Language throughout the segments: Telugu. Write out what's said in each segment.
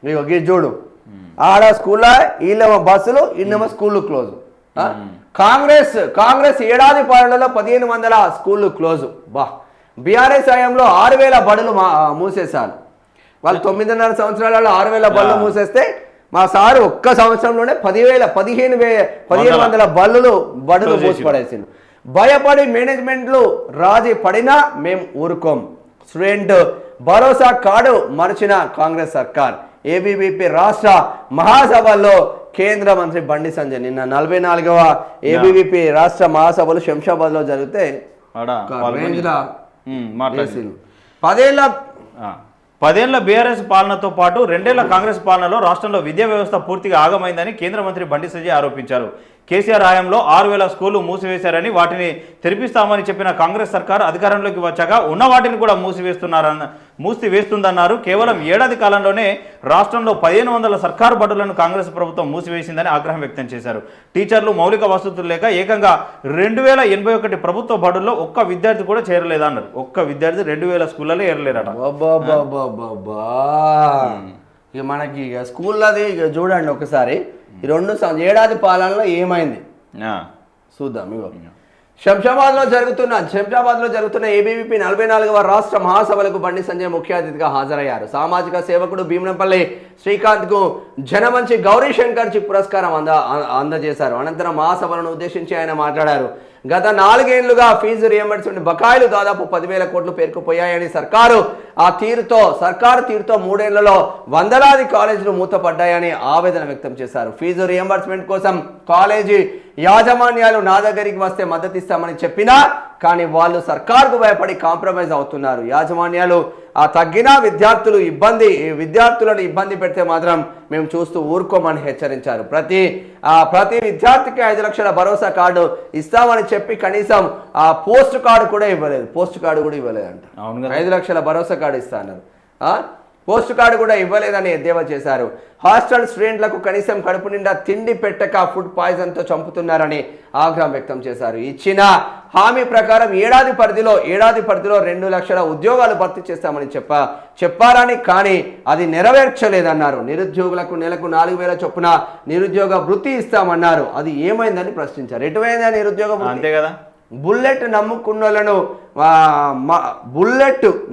నీకు చూడు ఆడ స్కూల్లో వీళ్ళేమో బస్సులు ఇన్నేమో స్కూళ్ళు క్లోజ్. కాంగ్రెస్ ఏడాది పాలనలో 1500 స్కూళ్ళు క్లోజ్. బీఆర్ఎస్ హయాంలో 6000 బడులు మూసేశారు. వాళ్ళు 9.5 సంవత్సరాలలో 6000 బళ్ళు మూసేస్తే మా సారు ఒక్క సంవత్సరంలోనే 1500 బడులు మూసిపడేసిండు. భయపడి మేనేజ్మెంట్లు రాజీ పడినా మేము ఊరుకోం. స్టూడెంట్ భరోసా కార్డు మర్చిన కాంగ్రెస్ సర్కార్. ఏబీవీపీ రాష్ట్ర మహాసభల్లో కేంద్ర మంత్రి బండి సంజయ్ నిన్న 44వ ఏబీవీపీ రాష్ట్ర మహాసభలు శంషాబాద్ లో జరిగితే 10 బీఆర్ఎస్ పాలనతో పాటు 2 ఏళ్ల కాంగ్రెస్ పాలనలో రాష్ట్రంలో విద్యా వ్యవస్థ పూర్తిగా ఆగమైందని కేంద్ర మంత్రి బండి సంజయ్ ఆరోపించారు. కేసీఆర్ హయాంలో 6000 స్కూళ్లు మూసివేశారని, వాటిని తెరిపిస్తామని చెప్పిన కాంగ్రెస్ సర్కార్ అధికారంలోకి వచ్చాక ఉన్న వాటిని కూడా మూసివేస్తుందన్నారు. కేవలం ఏడాది కాలంలోనే రాష్ట్రంలో 1500 సర్కారు బడులను కాంగ్రెస్ ప్రభుత్వం మూసివేసిందని ఆగ్రహం వ్యక్తం చేశారు. టీచర్లు, మౌలిక వసతులు లేక ఏకంగా 2081 ప్రభుత్వ బడుల్లో ఒక్క విద్యార్థి కూడా చేరలేదన్నారు. ఒక్క విద్యార్థి 2000 స్కూళ్ళలో ఏరలేరట. ఇక మనకి ఇక స్కూల్లోది ఇక చూడండి ఒకసారి ఈ 2 ఏడాది పాలనలో ఏమైంది చూద్దాం. ఇగో శంషాబాద్లో జరుగుతున్న ఏబీవీపీ 44వ రాష్ట్ర మహాసభలకు బండి సంజయ్ ముఖ్య అతిథిగా హాజరయ్యారు. సామాజిక సేవకుడు భీమనపల్లి శ్రీకాంత్కు జనమంచి గౌరీశంకర్ పురస్కారం అందజేశారు. అనంతరం మహాసభలను ఉద్దేశించి ఆయన మాట్లాడారు. గత 4 ఏళ్లుగా ఫీజు రియంబర్స్మెంట్ బకాయిలు దాదాపు 10,000 కోట్లు పేరుకుపోయాయని, సర్కారు తీరుతో 3 ఏళ్లలో వందలాది కాలేజీలు మూతపడ్డాయని ఆవేదన వ్యక్తం చేశారు. ఫీజు రియంబర్స్మెంట్ కోసం కాలేజీ యాజమాన్యాలు నా దగ్గరికి వస్తే మద్దతు ఇస్తామని చెప్పినా కానీ వాళ్ళు సర్కార్కు భయపడి కాంప్రమైజ్ అవుతున్నారు. యాజమాన్యాలు తగ్గినా విద్యార్థులను ఇబ్బంది పెడితే మాత్రం మేము చూస్తూ ఊరుకోమని హెచ్చరించారు. ప్రతి విద్యార్థికి 5 లక్షల భరోసా కార్డు ఇస్తామని చెప్పి కనీసం పోస్ట్ కార్డు కూడా ఇవ్వలేదంట. 5 లక్షల భరోసా కార్డు ఇస్తా అన్నారు. పోస్ట్ కార్డు కూడా ఇవ్వలేదని ఎద్దేవా చేశారు. హాస్టల్ స్టూడెంట్లకు కనీసం కడుపు నిండా తిండి పెట్టక ఫుడ్ పాయిజన్తో చంపుతున్నారని ఆగ్రహం వ్యక్తం చేశారు. ఇచ్చిన హామీ ప్రకారం ఏడాది పరిధిలో 2 లక్షల ఉద్యోగాలు భర్తీ చేస్తామని చెప్పారని, కానీ అది నెరవేర్చలేదన్నారు. నిరుద్యోగులకు నెలకు 4,000 చొప్పున నిరుద్యోగ వృత్తి ఇస్తామన్నారు. అది ఏమైందని ప్రశ్నించారు. ఎటువైందా నిరుద్యోగ వృత్తి? అంతే కదా. బుల్లెట్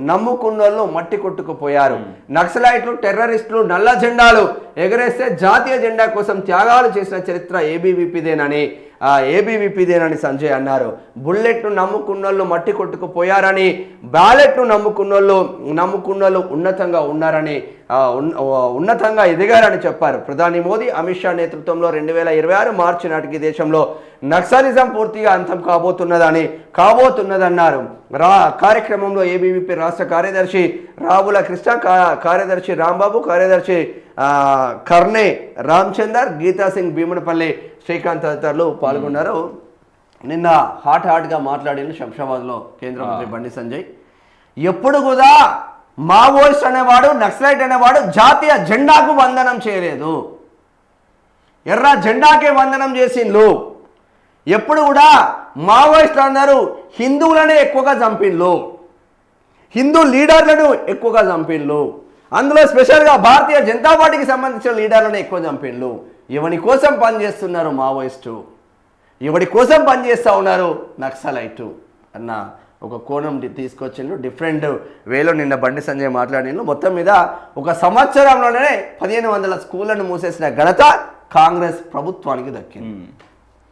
నమ్ముకున్నోళ్ళు మట్టి కొట్టుకుపోయారు. నక్సలైట్లు, టెర్రరిస్టులు నల్ల జెండాలు ఎగరేస్తే జాతీయ జెండా కోసం త్యాగాలు చేసిన చరిత్ర ఏబీవీపీదేనని సంజయ్ అన్నారు. బుల్లెట్ను నమ్ముకున్నోళ్ళు మట్టి కొట్టుకుపోయారని, బ్యాలెట్ను నమ్ముకున్నోళ్ళు ఉన్నతంగా ఎదిగారని చెప్పారు. ప్రధాని మోదీ, అమిత్ షా నేతృత్వంలో 2026 మార్చి నాటికి దేశంలో నక్సలిజం పూర్తిగా అంతం కాబోతున్నదన్నారు. కార్యక్రమంలో ఏబీవీపీ రాష్ట్ర కార్యదర్శి రావుల కృష్ణ, కార్యదర్శి రాంబాబు, కార్యదర్శి కర్నే రామచందర్, గీతా సింగ్, భీమనపల్లి శ్రీకాంత్ తదితరులు పాల్గొన్నారు. నిన్న హాట్గా మాట్లాడిన శంషాబాద్లో కేంద్ర మంత్రి బండి సంజయ్ ఎప్పుడు కూడా మావోయిస్ట్ అనేవాడు, నక్సలైట్ అనేవాడు జాతీయ జెండాకు వందనం చేయలేదు, ఎర్ర జెండాకే వందనం చేసిండ్రు. ఎప్పుడు కూడా మావోయిస్టులు అందరూ హిందువులనే ఎక్కువగా చంపిండ్రు, హిందూ లీడర్లను ఎక్కువగా చంపిండ్రు. అందులో స్పెషల్గా భారతీయ జనతా పార్టీకి సంబంధించిన లీడర్లను ఎక్కువ చంపిండ్రు. ఎవరి కోసం పనిచేస్తున్నారు మావోయిస్టు, ఎవరి కోసం పనిచేస్తూ ఉన్నారు నక్సలైటు అన్న ఒక కోణం తీసుకొచ్చిండ్రు. డిఫరెంట్ వేలో నిన్న బండి సంజయ్ మాట్లాడిండ్రు. మొత్తం మీద ఒక సంవత్సరంలోనే 1500 స్కూళ్లను మూసేసిన ఘనత కాంగ్రెస్ ప్రభుత్వానికి దక్కింది.